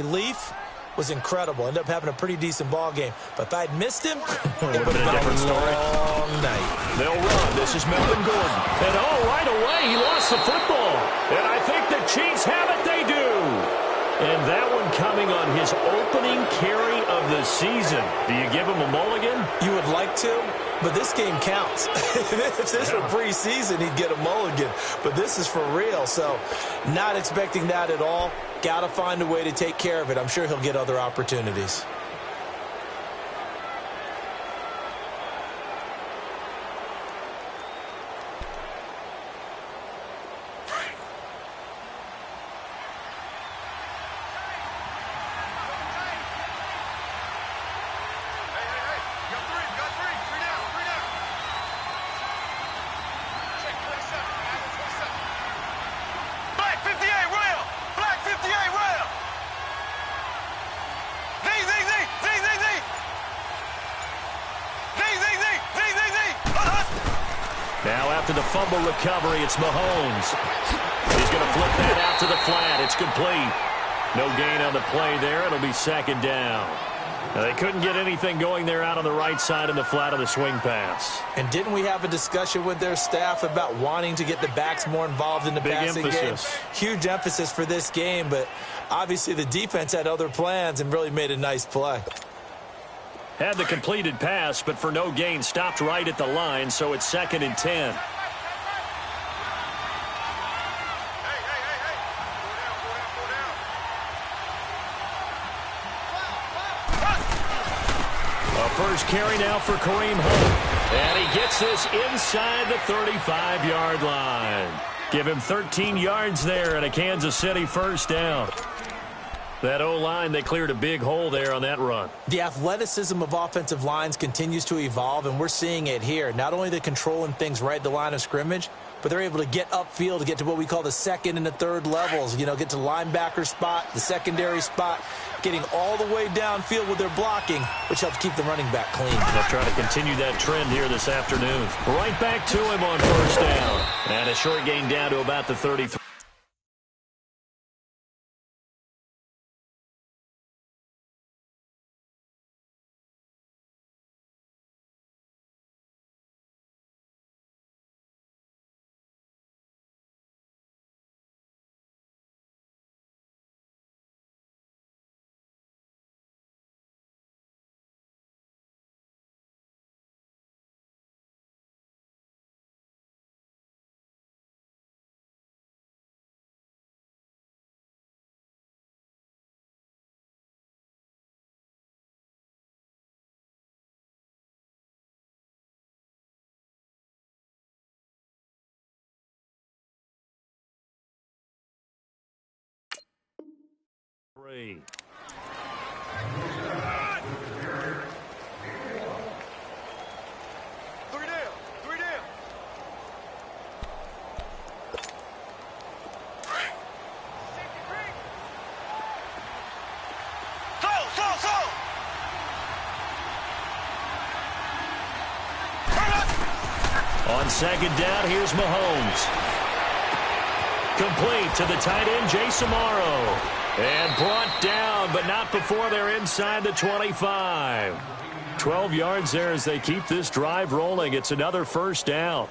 Leaf was incredible. Ended up having a pretty decent ball game. But if I'd missed him, it would have been a different story. Long night. They'll run. This is Melvin Gordon. And right away, he lost the football. And I think the Chiefs have it. They do. And that one coming on his opening carry of the season. Do you give him a mulligan? You would like to, but this game counts. If this were preseason, he'd get a mulligan. But this is for real, so not expecting that at all. Got to find a way to take care of it. I'm sure he'll get other opportunities. Now after the fumble recovery, it's Mahomes. He's going to flip that out to the flat. It's complete. No gain on the play there. It'll be second down. Now, they couldn't get anything going there out on the right side in the flat of the swing pass. And didn't we have a discussion with their staff about wanting to get the backs more involved in the passing game? Huge emphasis for this game, but obviously the defense had other plans and really made a nice play. Had the completed pass, but for no gain, stopped right at the line, so it's 2nd and 10. A first carry now for Kareem Hunt. And he gets this inside the 35-yard line. Give him 13 yards there and a Kansas City first down. That O-line, they cleared a big hole there on that run. The athleticism of offensive lines continues to evolve, and we're seeing it here. Not only the controlling things right at the line of scrimmage, but they're able to get upfield to get to what we call the second and the third levels. You know, get to the linebacker spot, the secondary spot, getting all the way downfield with their blocking, which helps keep the running back clean. They'll try to continue that trend here this afternoon. Right back to him on first down. And a short gain down to about the 33. Three. Three down. On second down, here's Mahomes. Complete to the tight end, Jason Morrow. And brought down, but not before they're inside the 25. 12 yards there as they keep this drive rolling. It's another first down.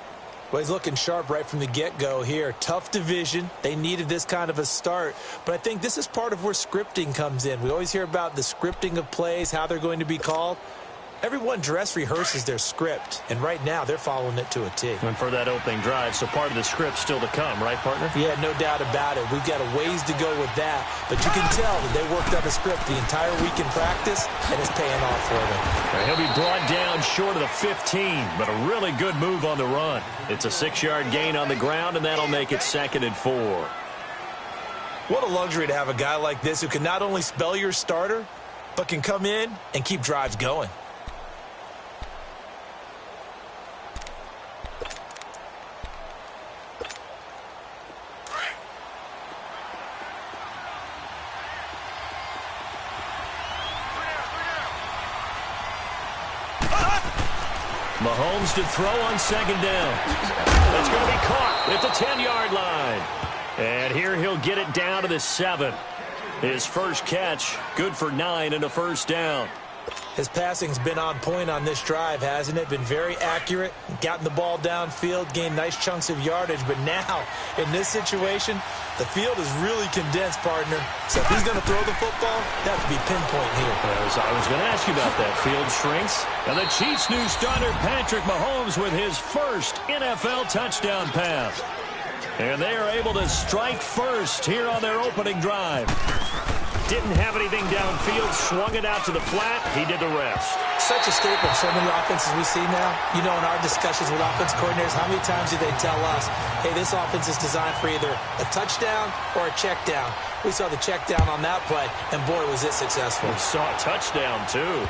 Well, he's looking sharp right from the get-go here. Tough division. They needed this kind of a start. But I think this is part of where scripting comes in. We always hear about the scripting of plays, how they're going to be called. Everyone dress rehearses their script, and right now they're following it to a T. And for that opening drive, so part of the script still to come, right, partner? Yeah, no doubt about it. We've got a ways to go with that, but you can tell that they worked on the script the entire week in practice, and it's paying off for them. He'll be brought down short of the 15, but a really good move on the run. It's a 6-yard gain on the ground, and that'll make it 2nd and 4. What a luxury to have a guy like this who can not only spell your starter, but can come in and keep drives going. Mahomes to throw on second down. It's going to be caught at the 10-yard line. And here he'll get it down to the 7. His first catch, good for 9 and a first down. His passing's been on point on this drive, hasn't it? Been very accurate, gotten the ball downfield, gained nice chunks of yardage. But now, in this situation, the field is really condensed, partner. So if he's going to throw the football, that would be pinpoint here. I was going to ask you about that. Field shrinks. And the Chiefs' new starter, Patrick Mahomes, with his first NFL touchdown pass. And they are able to strike first here on their opening drive. Didn't have anything downfield, swung it out to the flat. He did the rest. Such a staple of so many offenses we see now. You know, in our discussions with offense coordinators, how many times do they tell us, hey, this offense is designed for either a touchdown or a check down. We saw the check down on that play, and boy, was it successful. We saw a touchdown, too.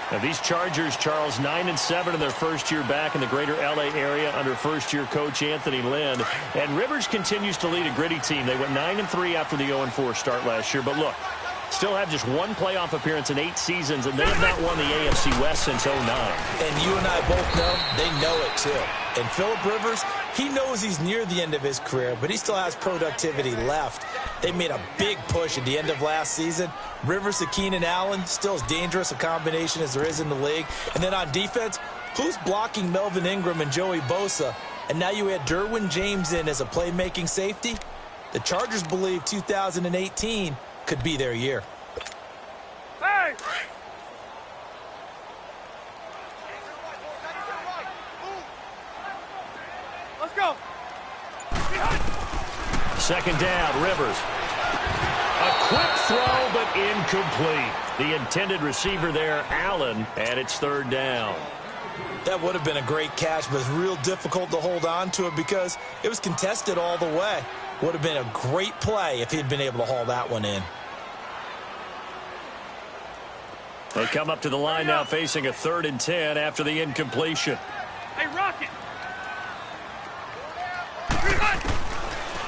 Now, these Chargers, Charles, 9-7 in their first year back in the greater L.A. area under first-year coach Anthony Lynn. And Rivers continues to lead a gritty team. They went 9-3 after the 0-4 start last year. But look, still have just one playoff appearance in 8 seasons, and they have not won the AFC West since 2009. And you and I both know they know it, too. And Phillip Rivers, he knows he's near the end of his career, but he still has productivity left. They made a big push at the end of last season. Rivers to Keenan Allen, still as dangerous a combination as there is in the league. And then on defense, who's blocking Melvin Ingram and Joey Bosa? And now you add Derwin James in as a playmaking safety. The Chargers believe 2018 could be their year. Hey! Let's go. Second down, Rivers. A quick throw, but incomplete. The intended receiver there, Allen, and it's third down. That would have been a great catch, but it's real difficult to hold on to it because it was contested all the way. Would have been a great play if he'd been able to haul that one in. They come up to the line now facing a 3rd and 10 after the incompletion. Hey, Rocket!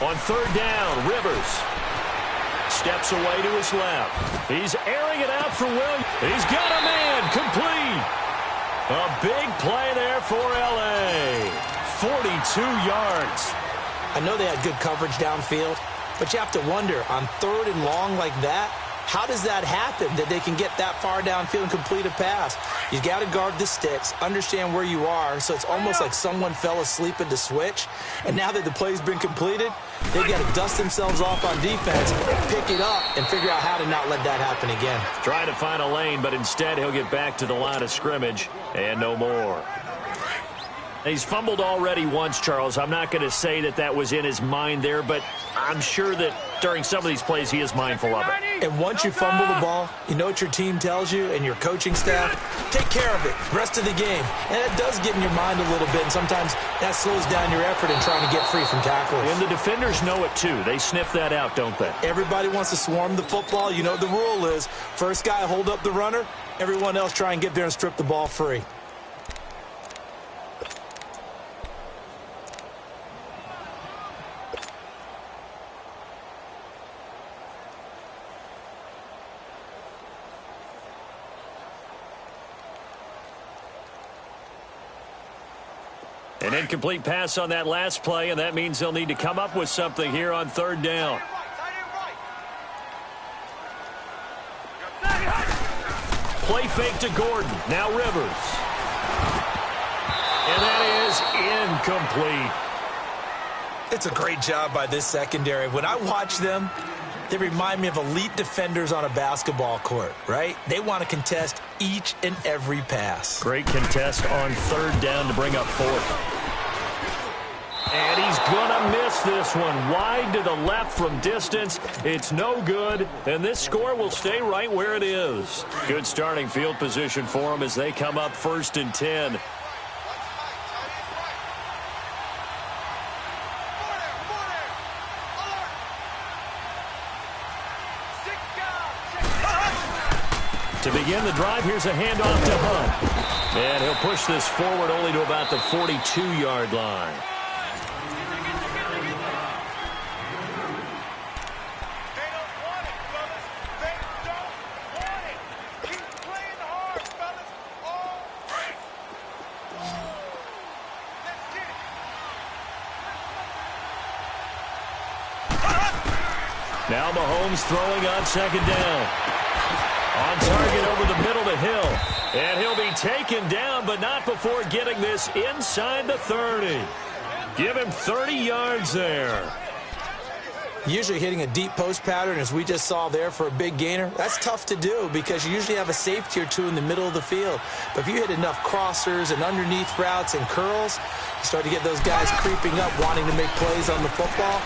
On third down, Rivers steps away to his left. He's airing it out for Williams. He's got a man complete. A big play there for L.A. 42 yards. I know they had good coverage downfield, but you have to wonder, on 3rd and long like that, how does that happen, that they can get that far downfield and complete a pass? You got to guard the sticks, understand where you are, so it's almost like someone fell asleep at the switch, and now that the play's been completed, they got to dust themselves off on defense, pick it up, and figure out how to not let that happen again. Trying to find a lane, but instead he'll get back to the line of scrimmage, and no more. He's fumbled already once, Charles. I'm not going to say that that was in his mind there, but I'm sure that during some of these plays he is mindful of it. And once you fumble the ball, you know what your team tells you and your coaching staff? Take care of it rest of the game. And it does get in your mind a little bit, and sometimes that slows down your effort in trying to get free from tacklers. And the defenders know it too. They sniff that out, don't they? Everybody wants to swarm the football. You know what the rule is. First guy hold up the runner, everyone else try and get there and strip the ball free. An incomplete pass on that last play, and that means they'll need to come up with something here on third down. Play fake to Gordon. Now Rivers. And that is incomplete. It's a great job by this secondary. When I watch them, they remind me of elite defenders on a basketball court, right? They want to contest each and every pass. Great contest on third down to bring up 4th. And he's going to miss this one. Wide to the left from distance. It's no good, and this score will stay right where it is. Good starting field position for them as they come up 1st and 10. To begin the drive, here's a handoff to Hunt. And he'll push this forward only to about the 42-yard line. Now Mahomes throwing on second down. On target over the middle to Hill. And he'll be taken down, but not before getting this inside the 30. Give him 30 yards there. Usually hitting a deep post pattern, as we just saw there for a big gainer, that's tough to do because you usually have a safety or two in the middle of the field. But if you hit enough crossers and underneath routes and curls, you start to get those guys creeping up, wanting to make plays on the football.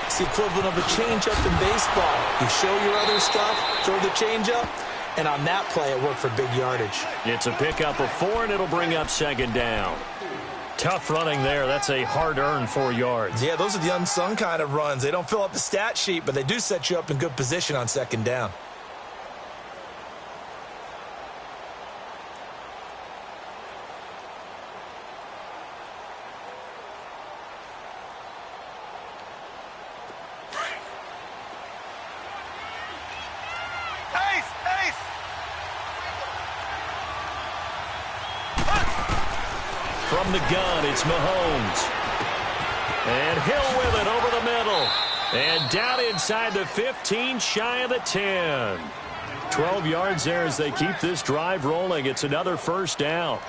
It's the equivalent of a changeup in baseball. You show your other stuff, throw the changeup, and on that play, it worked for big yardage. It's a pickup of 4, and it'll bring up second down. Tough running there. That's a hard-earned 4 yards. Yeah, those are the unsung kind of runs. They don't fill up the stat sheet, but they do set you up in good position on second down. From the gun, it's Mahomes. And Hill with it over the middle. And down inside the 15, shy of the 10. 12 yards there as they keep this drive rolling. It's another first down.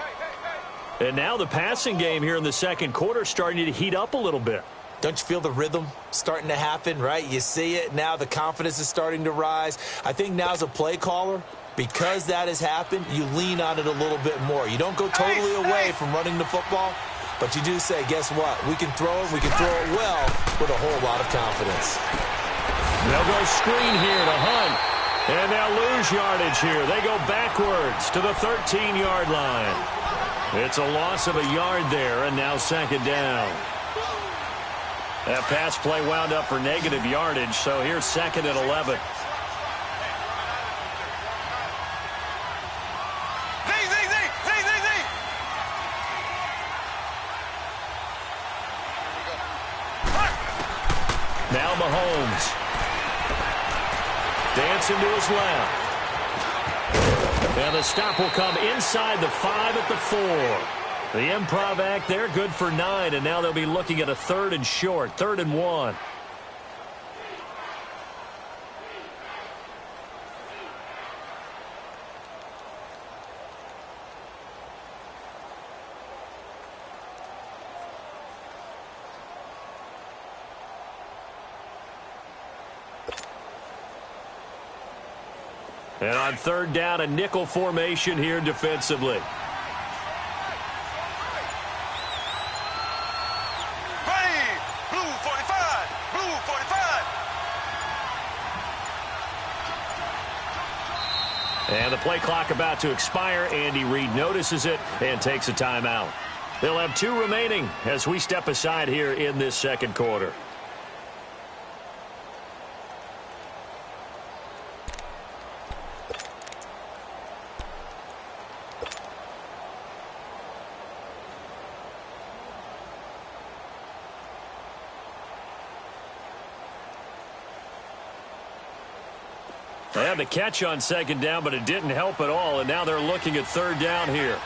And now the passing game here in the second quarter starting to heat up a little bit. Don't you feel the rhythm starting to happen, right? You see it now. The confidence is starting to rise. I think now as a play caller, because that has happened, you lean on it a little bit more. You don't go totally away from running the football, but you do say, guess what? We can throw it. We can throw it well with a whole lot of confidence. They'll go screen here to Hunt, and they'll lose yardage here. They go backwards to the 13-yard line. It's a loss of a yard there, and now second down. That pass play wound up for negative yardage, so here's second and 11. Now Mahomes. Dancing to his left. And the stop will come inside the 5 at the 4. The improv act there, good for 9, and now they'll be looking at a 3rd and short, 3rd and 1. And on 3rd down, a nickel formation here defensively. And the play clock about to expire. Andy Reid notices it and takes a timeout. They'll have 2 remaining as we step aside here in this second quarter. They had the catch on second down, but it didn't help at all, and now they're looking at 3rd down here.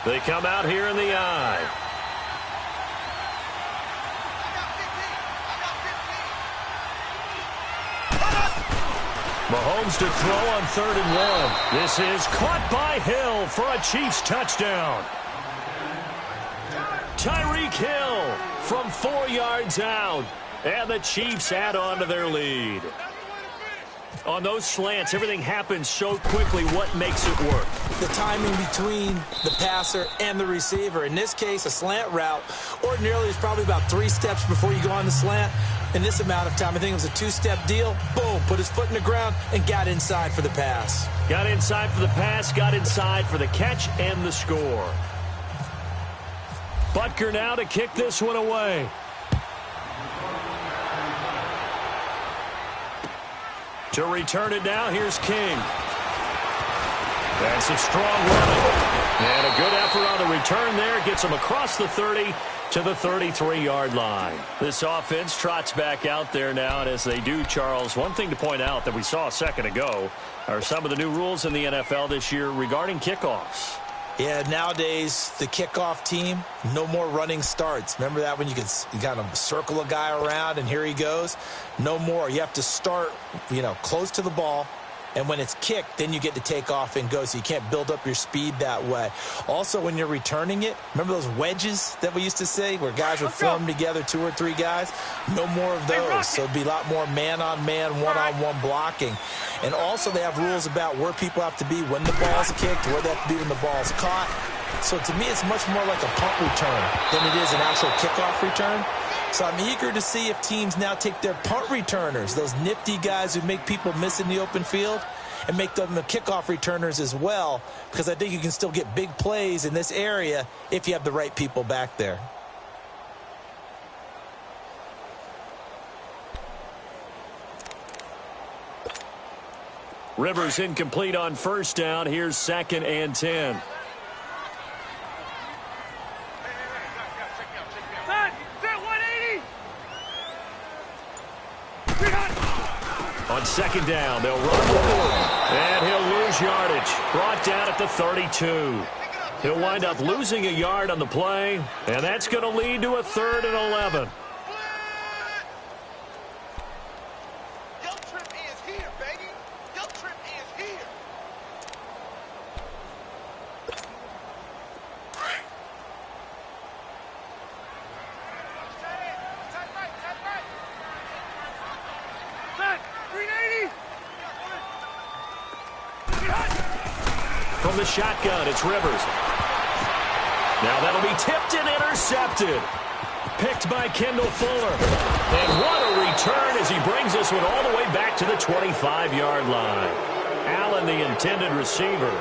They come out here in the eye. Mahomes to throw on 3rd and 1. This is caught by Hill for a Chiefs touchdown. Tyreek Hill from 4 yards out. And the Chiefs add on to their lead. On those slants, everything happens so quickly. What makes it work? The timing between the passer and the receiver. In this case, a slant route ordinarily is probably about 3 steps before you go on the slant. In this amount of time, I think it was a 2-step deal. Boom, put his foot in the ground and got inside for the pass. Got inside for the pass, got inside for the catch and the score. Butker now to kick this one away. To return it now, here's King. That's a strong running. And a good effort on the return there. Gets him across the 30 to the 33-yard line. This offense trots back out there now, and as they do, Charles, one thing to point out that we saw a second ago are some of the new rules in the NFL this year regarding kickoffs. Yeah, nowadays, the kickoff team, no more running starts. Remember that when you kind of circle a guy around and here he goes? No more. You have to start, close to the ball. And when it's kicked, then you get to take off and go, so you can't build up your speed that way. Also, when you're returning it, remember those wedges that we used to say where guys would form together, 2 or 3 guys? No more of those. So it'd be a lot more man-on-man, one-on-one blocking. And also they have rules about where people have to be when the ball's kicked, where they have to be when the ball's caught. So to me, it's much more like a punt return than it is an actual kickoff return. So I'm eager to see if teams now take their punt returners, those nifty guys who make people miss in the open field, and make them the kickoff returners as well, because I think you can still get big plays in this area if you have the right people back there. Rivers incomplete on first down. Here's 2nd and 10. On 2nd down, they'll run forward, and he'll lose yardage. Brought down at the 32. He'll wind up losing a yard on the play, and that's going to lead to a 3rd and 11. From the shotgun, it's Rivers. Now that'll be tipped and intercepted. Picked by Kendall Fuller. And what a return as he brings this one all the way back to the 25-yard line. Allen, the intended receiver.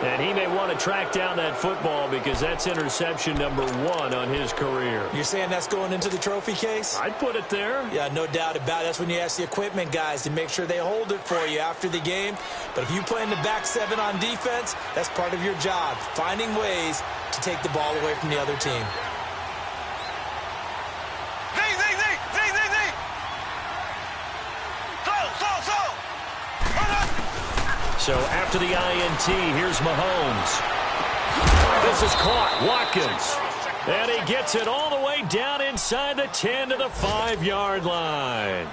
And he may want to track down that football because that's interception number 1 on his career. You're saying that's going into the trophy case? I'd put it there. Yeah, no doubt about it. That's when you ask the equipment guys to make sure they hold it for you after the game. But if you play in the back 7 on defense, that's part of your job, finding ways to take the ball away from the other team. So after the INT, here's Mahomes. This is caught. Watkins. And he gets it all the way down inside the 10 to the 5-yard line.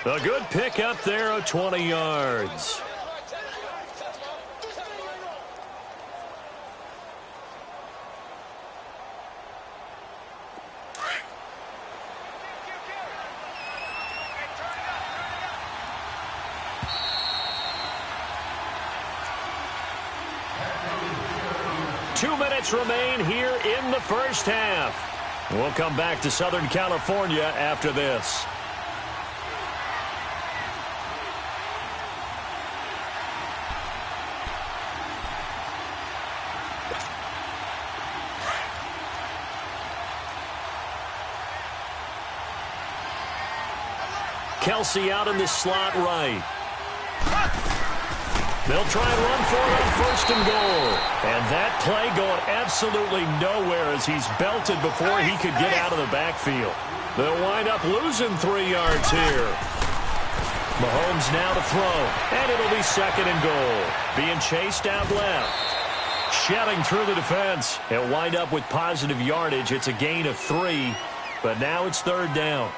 A good pick up there of 20 yards. Remain here in the first half. We'll come back to Southern California after this. Kelsey out in the slot right. They'll try and run for it on 1st and goal. And that play going absolutely nowhere as he's belted before he could get out of the backfield. They'll wind up losing 3 yards here. Mahomes now to throw. And it'll be 2nd and goal. Being chased out left. Shelling through the defense. He'll wind up with positive yardage. It's a gain of 3. But now it's 3rd down.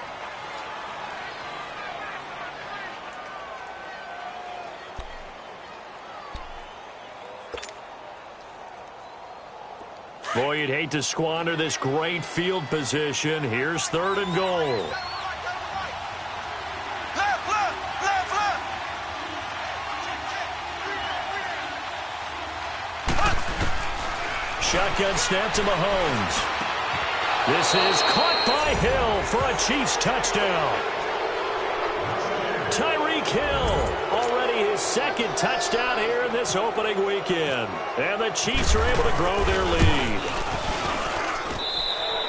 Boy, you'd hate to squander this great field position. Here's 3rd and goal. Shotgun snap to Mahomes. This is caught by Hill for a Chiefs touchdown. Tyreek Hill, already his 2nd touchdown here in this opening weekend. And the Chiefs are able to grow their lead.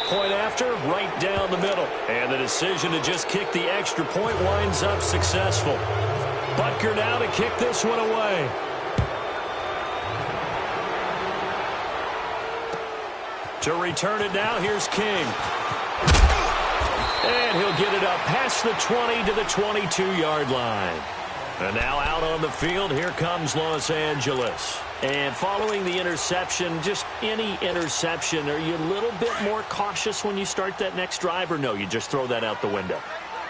Point after, right down the middle. And the decision to just kick the extra point winds up successful. Butker now to kick this one away. To return it now, here's King. And he'll get it up past the 20 to the 22-yard line. And now out on the field, here comes Los Angeles. And following the interception, just any interception, are you a little bit more cautious when you start that next drive, or no, you just throw that out the window?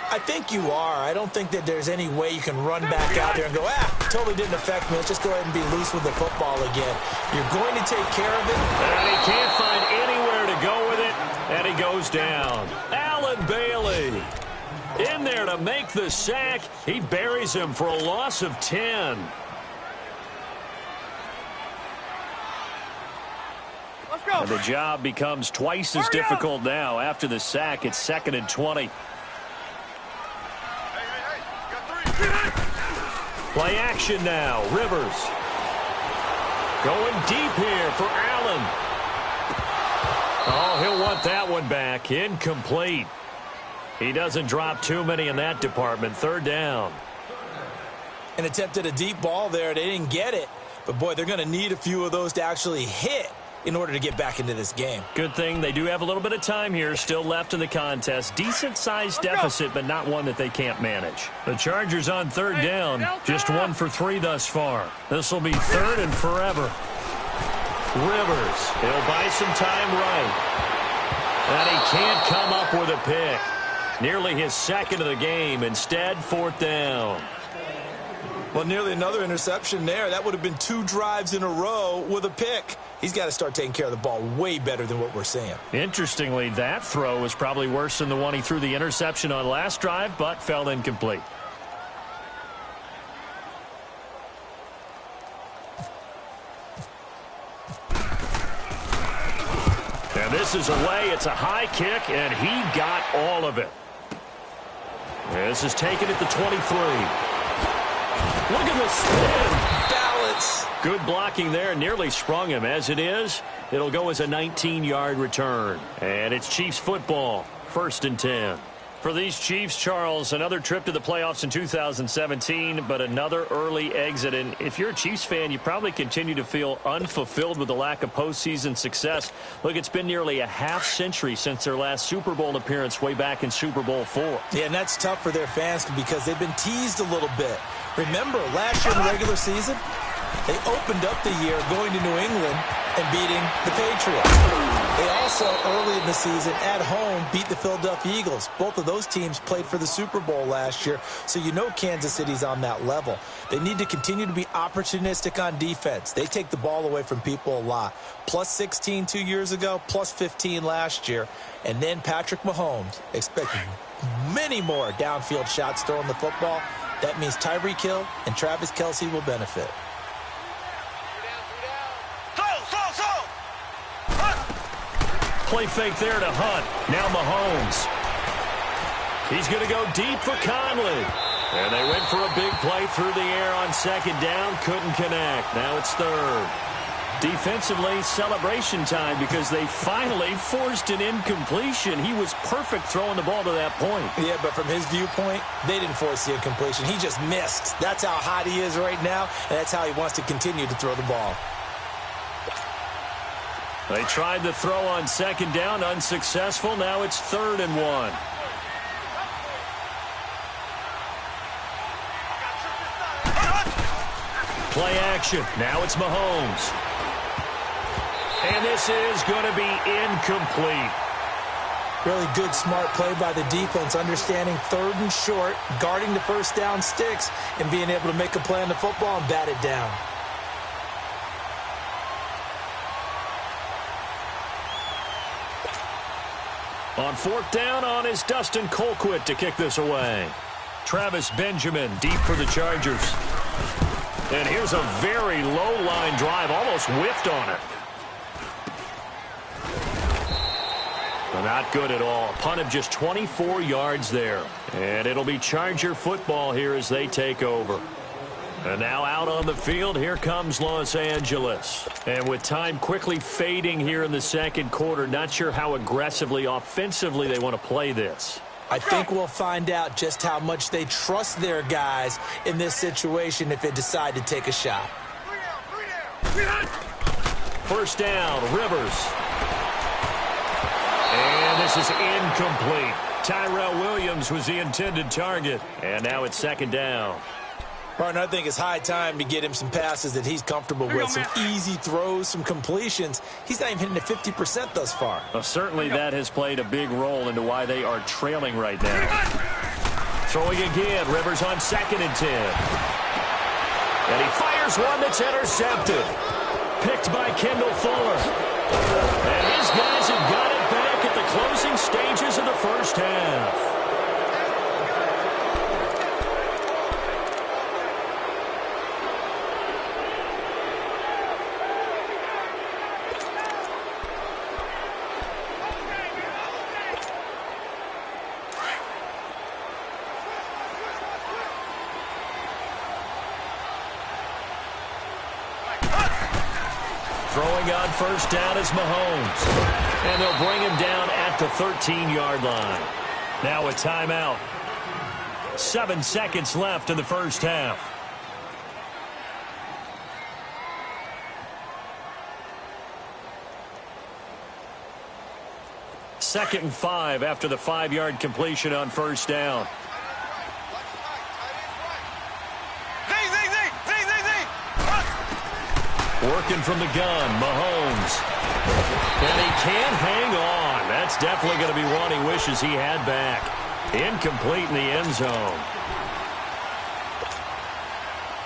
I think you are. I don't think that there's any way you can run back out there and go, totally didn't affect me. Let's just go ahead and be loose with the football again. You're going to take care of it. And he can't find anywhere to go with it, and he goes down. Allen Bailey in there to make the sack. He buries him for a loss of 10. Let's go. And the job becomes twice as difficult now. After the sack, it's 2nd and 20. Play action now. Rivers going deep here for Allen. Oh, he'll want that one back. Incomplete. He doesn't drop too many in that department. 3rd down. And attempted a deep ball there. They didn't get it. But, boy, they're going to need a few of those to actually hit in order to get back into this game. Good thing they do have a little bit of time here still left in the contest. Decent-sized deficit, but not one that they can't manage. The Chargers on 3rd down. Just 1 for 3 thus far. This will be 3rd and forever. Rivers, he'll buy some time right. And he can't come up with a pick. Nearly his 2nd of the game. Instead, 4th down. Well, nearly another interception there. That would have been 2 drives in a row with a pick. He's got to start taking care of the ball way better than what we're seeing. Interestingly, that throw was probably worse than the one he threw the interception on last drive, but fell incomplete. And this is away. It's a high kick, and he got all of it. This is taken at the 23. Look at the spin. Balance. Good blocking there. Nearly sprung him. As it is, it'll go as a 19-yard return. And it's Chiefs football. 1st and 10. For these Chiefs, Charles, another trip to the playoffs in 2017, but another early exit. And if you're a Chiefs fan, you probably continue to feel unfulfilled with the lack of postseason success. Look, it's been nearly a half-century since their last Super Bowl appearance way back in Super Bowl IV. Yeah, and that's tough for their fans because they've been teased a little bit. Remember, last year in the regular season, they opened up the year going to New England and beating the Patriots. They also, early in the season, at home, beat the Philadelphia Eagles. Both of those teams played for the Super Bowl last year, so you know Kansas City's on that level. They need to continue to be opportunistic on defense. They take the ball away from people a lot. Plus 16 2 years ago, plus 15 last year. And then Patrick Mahomes expecting many more downfield shots throwing the football. That means Tyreek Hill and Travis Kelce will benefit. Play fake there to Hunt. Now Mahomes. He's going to go deep for Conley. And they went for a big play through the air on 2nd down. Couldn't connect. Now it's 3rd. Defensively, celebration time because they finally forced an incompletion. He was perfect throwing the ball to that point. Yeah, but from his viewpoint, they didn't force the incompletion. He just missed. That's how hot he is right now, and that's how he wants to continue to throw the ball. They tried the throw on 2nd down, unsuccessful. Now it's 3rd and 1. Play action. Now it's Mahomes. And this is going to be incomplete. Really good, smart play by the defense, understanding 3rd and short, guarding the 1st down sticks, and being able to make a play on the football and bat it down. On 4th down, on is Dustin Colquitt to kick this away. Travis Benjamin deep for the Chargers. And here's a very low-line drive, almost whiffed on it. But not good at all. A punt of just 24 yards there. And it'll be Charger football here as they take over. And now out on the field, here comes Los Angeles. And with time quickly fading here in the 2nd quarter, not sure how aggressively, offensively they want to play this. I think we'll find out just how much they trust their guys in this situation if they decide to take a shot. 1st down, Rivers. And this is incomplete. Tyrell Williams was the intended target. And now it's 2nd down. Partner, I think it's high time to get him some passes that he's comfortable with, some easy throws, some completions. He's not even hitting at 50% thus far. Well, certainly that has played a big role into why they are trailing right now. Throwing again, Rivers on 2nd and 10. And he fires one that's intercepted. Picked by Kendall Fuller. And his guys have got it back at the closing stages of the first half. Throwing on first down is Mahomes. And they'll bring him down at the 13-yard line. Now a timeout. 7 seconds left in the first half. Second and 5 after the 5-yard completion on first down. Working from the gun, Mahomes. And he can't hang on. That's definitely going to be one he wishes he had back. Incomplete in the end zone.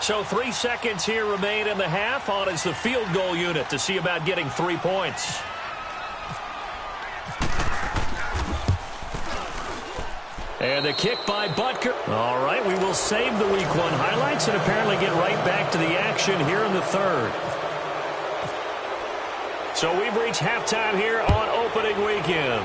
So 3 seconds here remain in the half. On is the field goal unit to see about getting 3 points. And the kick by Butker. All right, we will save the Week 1 highlights and apparently get right back to the action here in the third. So we've reached halftime here on opening weekend.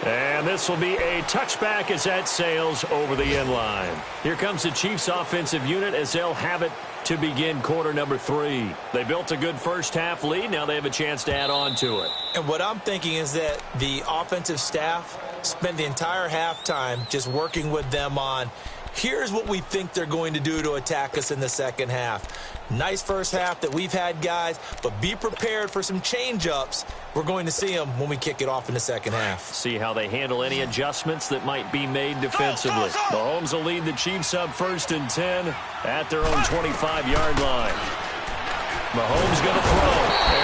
And this will be a touchback as that sails over the end line. Here comes the Chiefs offensive unit as they'll have it to begin quarter number 3. They built a good first half lead. Now they have a chance to add on to it. And what I'm thinking is that the offensive staff spent the entire halftime just working with them on, here's what we think they're going to do to attack us in the second half. Nice first half that we've had, guys, but be prepared for some change-ups. We're going to see them when we kick it off in the second half. See how they handle any adjustments that might be made defensively. Mahomes will lead the Chiefs up 1st and 10 at their own 25-yard line. Mahomes going to throw.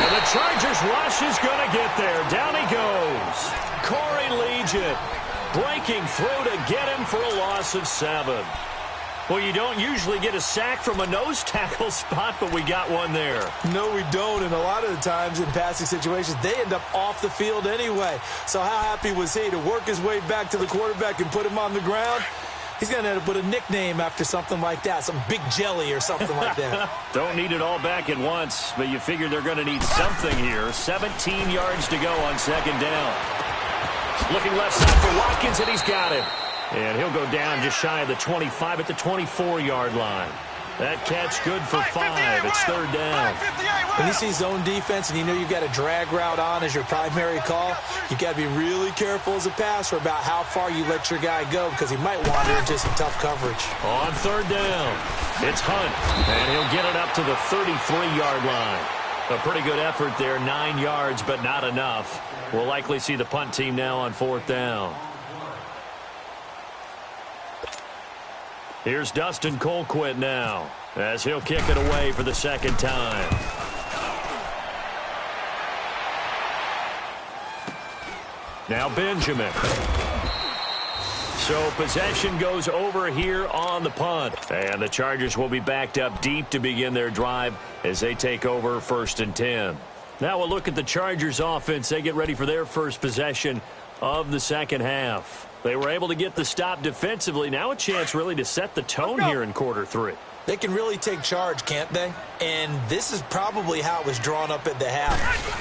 And the Chargers rush is going to get there. Down he goes. Corey Legion breaking through to get him for a loss of 7. Well, you don't usually get a sack from a nose tackle spot, but we got one there. No, we don't, and a lot of the times in passing situations, they end up off the field anyway. So how happy was he to work his way back to the quarterback and put him on the ground? He's going to end up with a nickname after something like that, some Big Jelly or something like that. Don't need it all back at once, but you figure they're going to need something here. 17 yards to go on second down. Looking left side for Watkins, and he's got him. And he'll go down just shy of the 25 at the 24-yard line. That catch good for 5. It's third down. When you see zone defense and you know you've got a drag route on as your primary call, you've got to be really careful as a passer about how far you let your guy go because he might wander into some tough coverage. On third down, it's Hunt, and he'll get it up to the 33-yard line. A pretty good effort there, 9 yards, but not enough. We'll likely see the punt team now on 4th down. Here's Dustin Colquitt now as he'll kick it away for the second time. Now Benjamin. So possession goes over here on the punt. And the Chargers will be backed up deep to begin their drive as they take over 1st and 10. Now we'll look at the Chargers offense. They get ready for their first possession of the second half. They were able to get the stop defensively. Now a chance really to set the tone here in quarter 3. They can really take charge, can't they? And this is probably how it was drawn up at the half.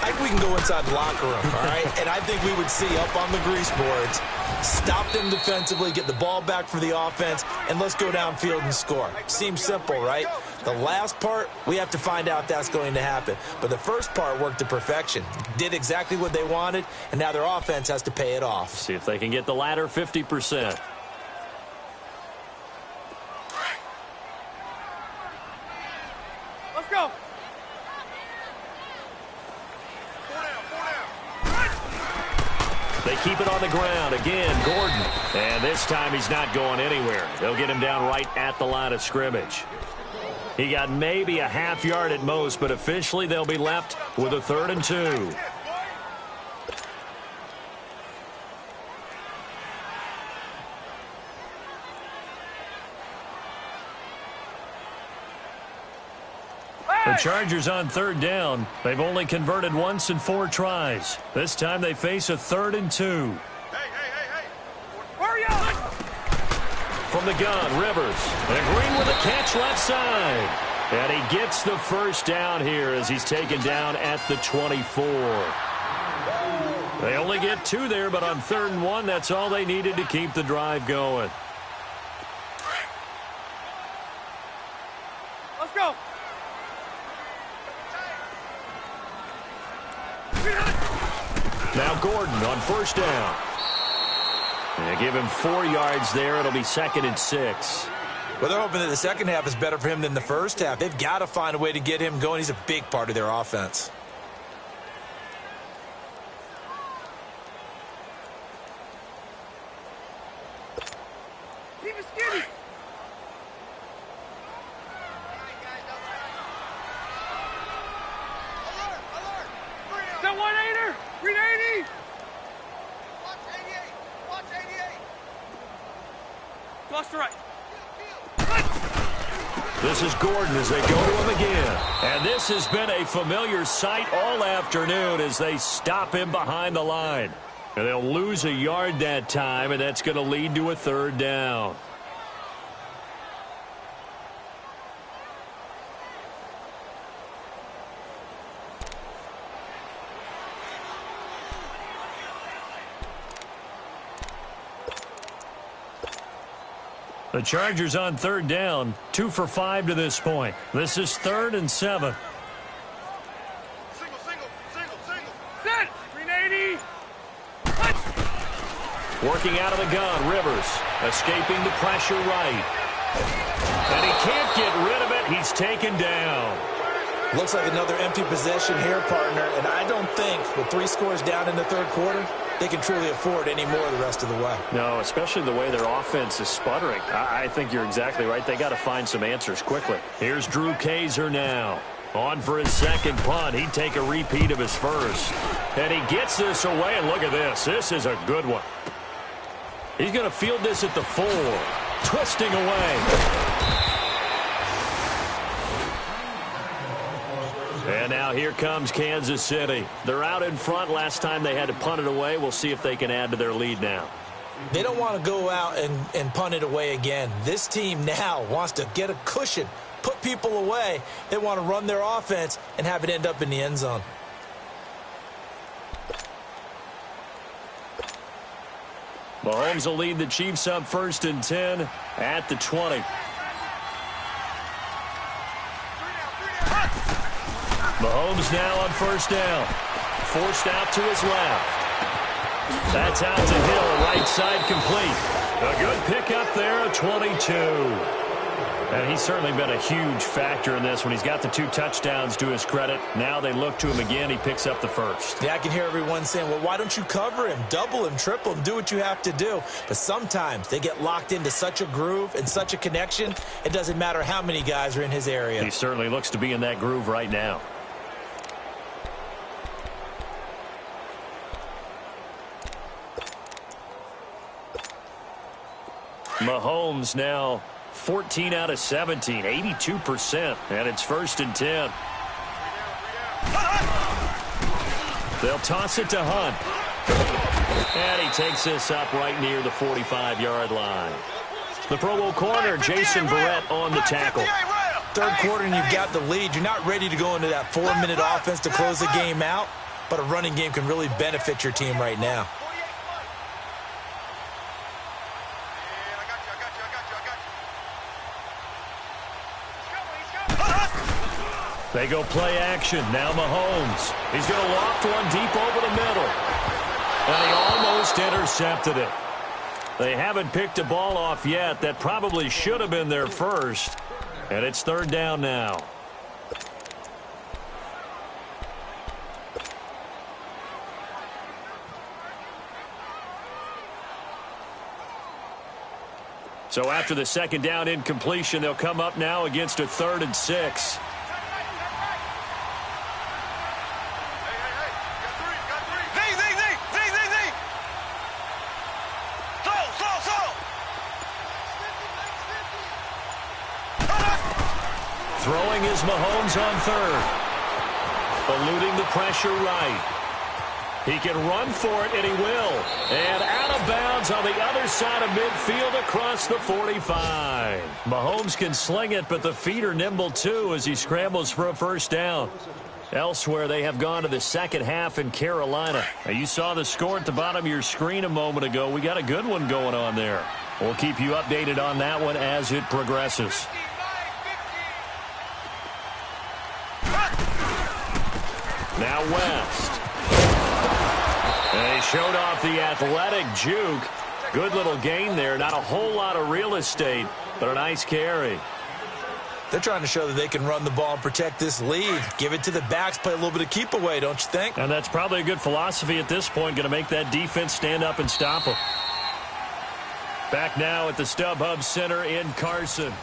I think we can go inside the locker room, all right? And I think we would see up on the grease boards, stop them defensively, get the ball back for the offense, and let's go downfield and score. Seems simple, right? The last part, we have to find out that's going to happen. But the first part worked to perfection. Did exactly what they wanted, and now their offense has to pay it off. See if they can get the latter 50%. Let's go. They keep it on the ground. Again, Gordon. And this time he's not going anywhere. They'll get him down right at the line of scrimmage. He got maybe a half yard at most, but officially they'll be left with a 3rd and 2. The Chargers on 3rd down. They've only converted once in 4 tries. This time they face a 3rd and 2. Hey. Hurry up! From the gun, Rivers. And Green with a catch left side. And he gets the first down here as he's taken down at the 24. They only get 2 there, but on 3rd and 1, that's all they needed to keep the drive going. Let's go! Now Gordon on 1st down. And give him 4 yards there. It'll be 2nd and 6. Well, they're hoping that the second half is better for him than the first half. They've got to find a way to get him going. He's a big part of their offense. Keep it skinny! Is that 1-8er? 380! Watch 88! Toss to right. This is Gordon as they go to him again. And this has been a familiar sight all afternoon as they stop him behind the line. And they'll lose a yard that time, and that's going to lead to a 3rd down. The Chargers on 3rd down, 2 for 5 to this point. This is 3rd and 7. Single. Set! 380! Working out of the gun, Rivers, escaping the pressure right. And he can't get rid of it. He's taken down. Looks like another empty possession here, partner, and I don't think with 3 scores down in the 3rd quarter, they can truly afford any more the rest of the way. No, especially the way their offense is sputtering. I think you're exactly right. They got to find some answers quickly. Here's Drew Kaiser now. On for his 2nd punt. He'd take a repeat of his first. And he gets this away, and look at this. This is a good one. He's going to field this at the 4. Twisting away. And now here comes Kansas City. They're out in front. Last time they had to punt it away. We'll see if they can add to their lead now. They don't want to go out and punt it away again. This team now wants to get a cushion, put people away. They want to run their offense and have it end up in the end zone. Mahomes will lead the Chiefs up 1st and 10 at the 20. Mahomes now on 1st down. Forced out to his left. That's out to Hill, right side complete. A good pickup there, a 22. And he's certainly been a huge factor in this when he's got the 2 touchdowns to his credit. Now they look to him again. He picks up the first. Yeah, I can hear everyone saying, well, why don't you cover him, double him, triple him, do what you have to do. But sometimes they get locked into such a groove and such a connection, it doesn't matter how many guys are in his area. He certainly looks to be in that groove right now. Mahomes now 14 out of 17, 82%, and it's 1st and 10. They'll toss it to Hunt. And he takes this up right near the 45-yard line. The Pro Bowl corner, Jason Verrett, on the tackle. 3rd quarter and you've got the lead. You're not ready to go into that 4-minute offense to close the game out, but a running game can really benefit your team right now. They go play action. Now Mahomes. He's going to loft one deep over the middle. And he almost intercepted it. They haven't picked a ball off yet. That probably should have been their first. And it's 3rd down now. So after the second down incompletion, they'll come up now against a 3rd and 6. Throwing is Mahomes on 3rd. Eluding the pressure right. He can run for it, and he will. And out of bounds on the other side of midfield across the 45. Mahomes can sling it, but the feet are nimble too as he scrambles for a first down. Elsewhere, they have gone to the second half in Carolina. Now, you saw the score at the bottom of your screen a moment ago. We got a good one going on there. We'll keep you updated on that one as it progresses. Now West. And he showed off the athletic juke. Good little gain there. Not a whole lot of real estate, but a nice carry. They're trying to show that they can run the ball and protect this lead. Give it to the backs, play a little bit of keep away, don't you think? And that's probably a good philosophy at this point. Going to make that defense stand up and stop them. Back now at the StubHub Center in Carson.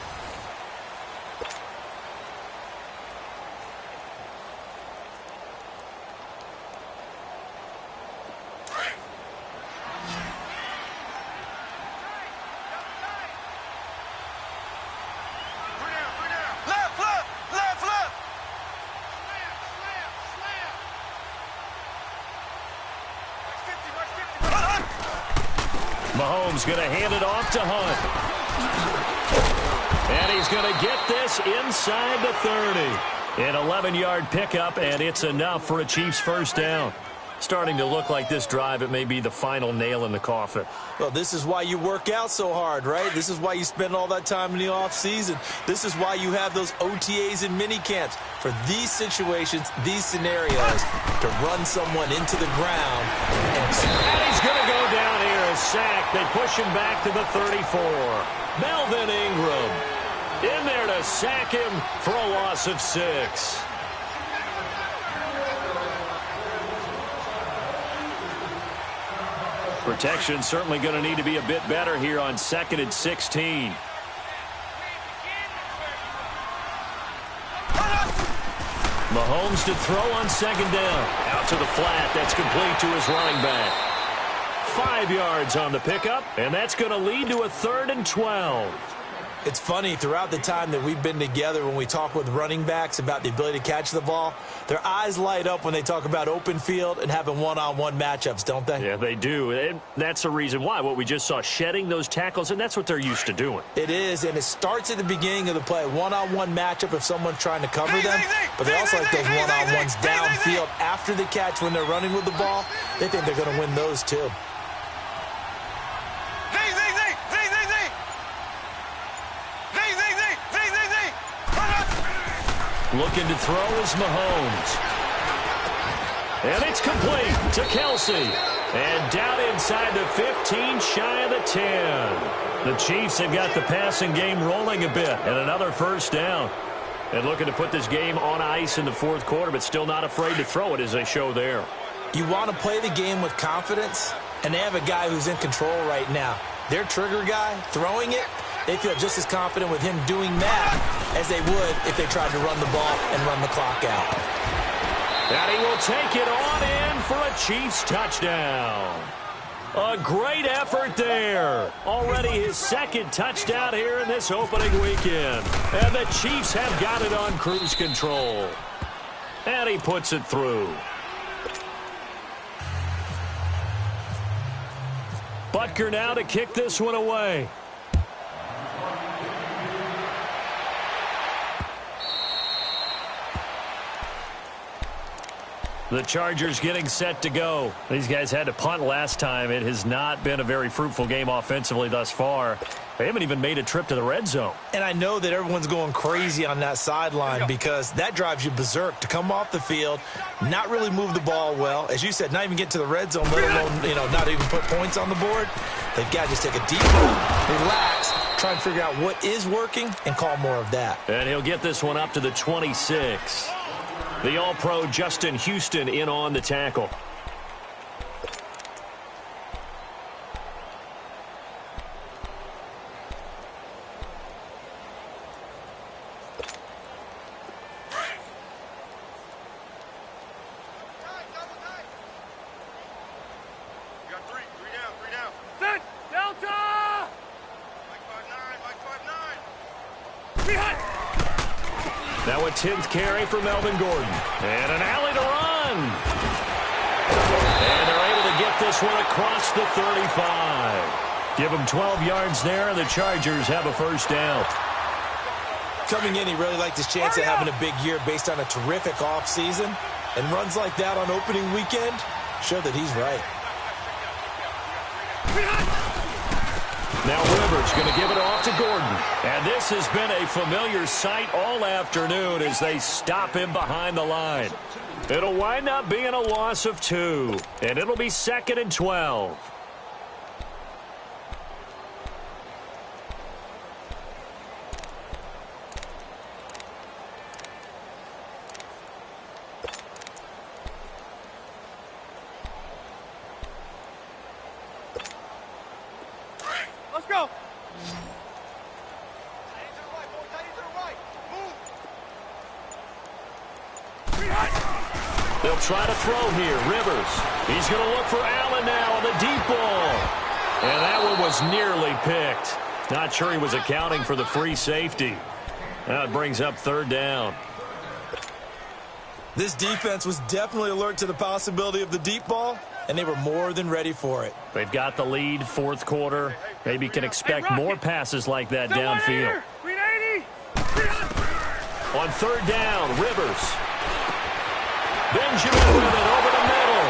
Mahomes going to hand it off to Hunt. And he's going to get this inside the 30. An 11-yard pickup, and it's enough for a Chiefs first down. Starting to look like this drive, it may be the final nail in the coffin. Well, this is why you work out so hard, right? This is why you spend all that time in the offseason. This is why you have those OTAs and mini camps. For these situations, these scenarios, to run someone into the ground. And he's going to go down here, a sack. They push him back to the 34. Melvin Ingram in there to sack him for a loss of 6. Protection certainly going to need to be a bit better here on 2nd and 16. Mahomes to throw on 2nd down. Out to the flat. That's complete to his running back. 5 yards on the pickup, and that's going to lead to a 3rd and 12. It's funny, throughout the time that we've been together, when we talk with running backs about the ability to catch the ball, their eyes light up when they talk about open field and having one-on-one matchups, don't they? Yeah, they do. And that's the reason why. What we just saw, shedding those tackles, and that's what they're used to doing. It is, and it starts at the beginning of the play. One-on-one matchup if someone's trying to cover them, but they also like those one-on-ones downfield after the catch when they're running with the ball. They think they're going to win those too. Looking to throw is Mahomes. And it's complete to Kelsey. And down inside the 15, shy of the 10. The Chiefs have got the passing game rolling a bit. And another first down. And looking to put this game on ice in the 4th quarter, but still not afraid to throw it as they show there. You want to play the game with confidence, and they have a guy who's in control right now. Their trigger guy, throwing it, they feel just as confident with him doing that as they would if they tried to run the ball and run the clock out. And he will take it on in for a Chiefs touchdown. A great effort there. Already his 2nd touchdown here in this opening weekend. And the Chiefs have got it on cruise control. And he puts it through. Butker now to kick this one away. The Chargers getting set to go. These guys had to punt last time. It has not been a very fruitful game offensively thus far. They haven't even made a trip to the red zone. And I know that everyone's going crazy on that sideline because that drives you berserk to come off the field, not really move the ball well. As you said, not even get to the red zone, let alone, not even put points on the board. They've got to just take a deep breath, relax, try and figure out what is working and call more of that. And he'll get this one up to the 26. The All-Pro Justin Houston in on the tackle. Now a 10th carry for Melvin Gordon. And an alley to run. And they're able to get this one across the 35. Give them 12 yards there, and the Chargers have a first down. Coming in, he really liked his chance of having a big year based on a terrific offseason. And runs like that on opening weekend show that he's right. Now Rivers going to give it off to Gordon. And this has been a familiar sight all afternoon as they stop him behind the line. It'll wind up being a loss of 2. And it'll be 2nd and 12. Let's go. They'll try to throw here. Rivers. He's going to look for Allen now on the deep ball. And that one was nearly picked. Not sure he was accounting for the free safety. Now it brings up 3rd down. This defense was definitely alert to the possibility of the deep ball, and they were more than ready for it. They've got the lead, 4th quarter. Maybe can expect more passes like that downfield. On 3rd down, Rivers. Benjamin with it over the middle.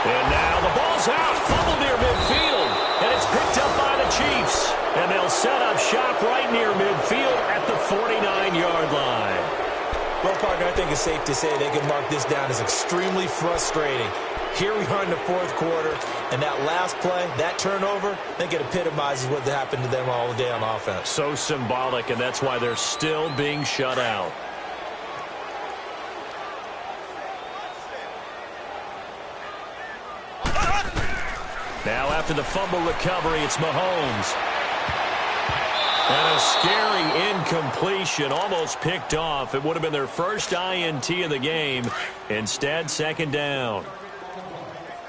And now the ball's out. Fumble near midfield. And it's picked up by the Chiefs. And they'll set up shop right near midfield at the 49-yard line. Well, Parker, I think it's safe to say they can mark this down as extremely frustrating. Here we are in the 4th quarter, and that last play, that turnover, I think it epitomizes what happened to them all day on offense. So symbolic, and that's why they're still being shut out. Now after the fumble recovery, it's Mahomes. And a scary incompletion, almost picked off. It would have been their first INT of the game. Instead, 2nd down.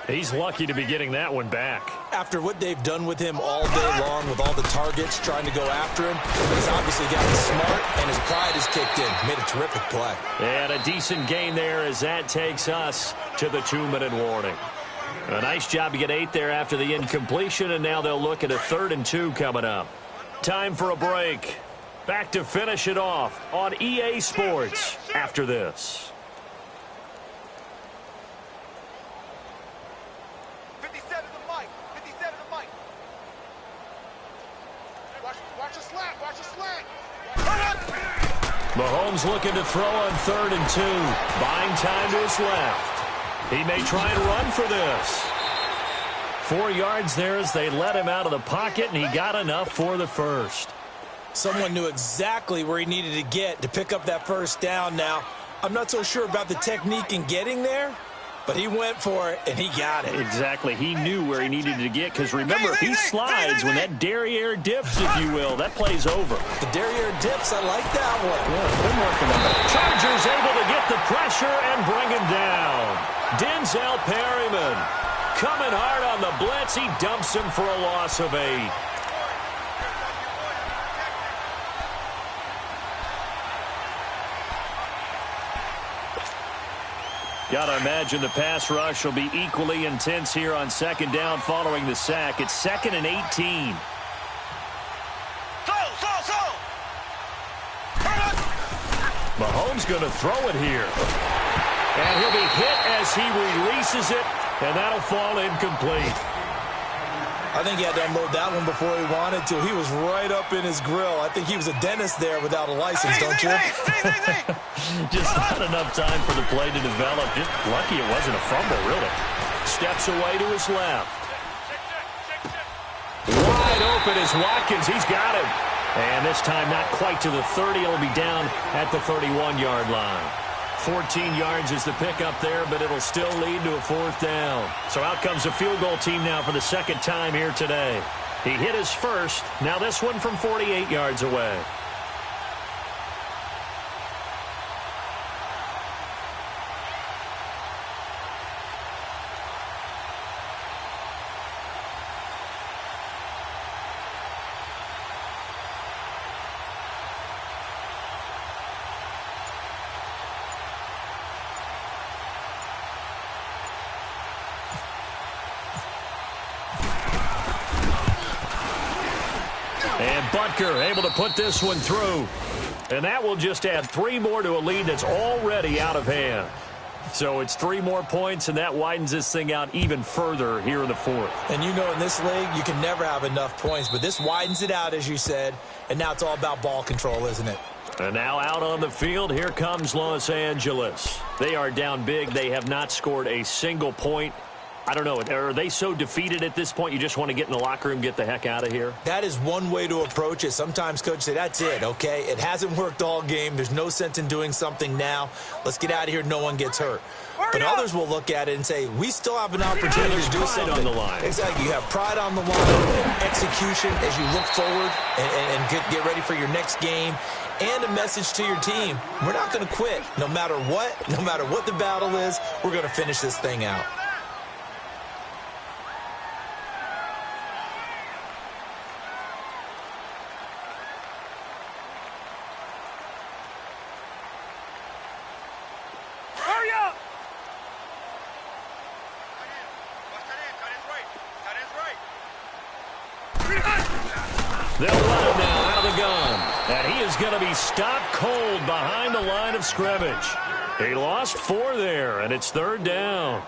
He's lucky to be getting that one back. After what they've done with him all day long with all the targets trying to go after him, he's obviously gotten smart and his pride has kicked in. Made a terrific play. And a decent gain there as that takes us to the 2-minute warning. A nice job to get 8 there after the incompletion, and now they'll look at a 3rd and 2 coming up. Time for a break. Back to finish it off on EA Sports after this. 57 to Mike. 57 to Mike. Watch a slant. Watch a slant. Mahomes looking to throw on 3rd and 2. Buying time to his left. He may try and run for this. 4 yards there as they let him out of the pocket, and he got enough for the first. Someone knew exactly where he needed to get to pick up that first down now. I'm not so sure about the technique in getting there, but he went for it, and he got it. Exactly. He knew where he needed to get, because remember, if he slides when that derriere dips, if you will, that play's over. The derriere dips, I like that one. Yeah, been working on it. Chargers able to get the pressure and bring him down. Denzel Perryman coming hard on the blitz. He dumps him for a loss of 8. Got to imagine the pass rush will be equally intense here on 2nd down following the sack. It's 2nd and 18. Mahomes going to throw it here. And he'll be hit as he releases it, and that'll fall incomplete. I think he had to unload that one before he wanted to. He was right up in his grill. I think he was a dentist there without a license, don't you? Just not enough time for the play to develop. Just lucky it wasn't a fumble, really. Steps away to his left. Wide open is Watkins. He's got him. And this time not quite to the 30. It'll be down at the 31-yard line. 14 yards is the pickup there, but it'll still lead to a 4th down. So out comes the field goal team now for the 2nd time here today. He hit his first. Now this one from 48 yards away. And Butker able to put this one through. And that will just add 3 more to a lead that's already out of hand. So it's 3 more points, and that widens this thing out even further here in the 4th. And you know in this league, you can never have enough points, but this widens it out, as you said, and now it's all about ball control, isn't it? And now out on the field, here comes Los Angeles. They are down big. They have not scored a single point. I don't know. Are they so defeated at this point you just want to get in the locker room, get the heck out of here? That is one way to approach it. Sometimes coaches say, that's it, okay? It hasn't worked all game. There's no sense in doing something now. Let's get out of here. No one gets hurt. But others will look at it and say, we still have an opportunity to do something. On the line. Exactly. You have pride on the line, execution as you look forward and get ready for your next game, and a message to your team. We're not going to quit. No matter what the battle is, we're going to finish this thing out. They'll run him now out of the gun. And he is going to be stopped cold behind the line of scrimmage. He lost 4 there, and it's 3rd down.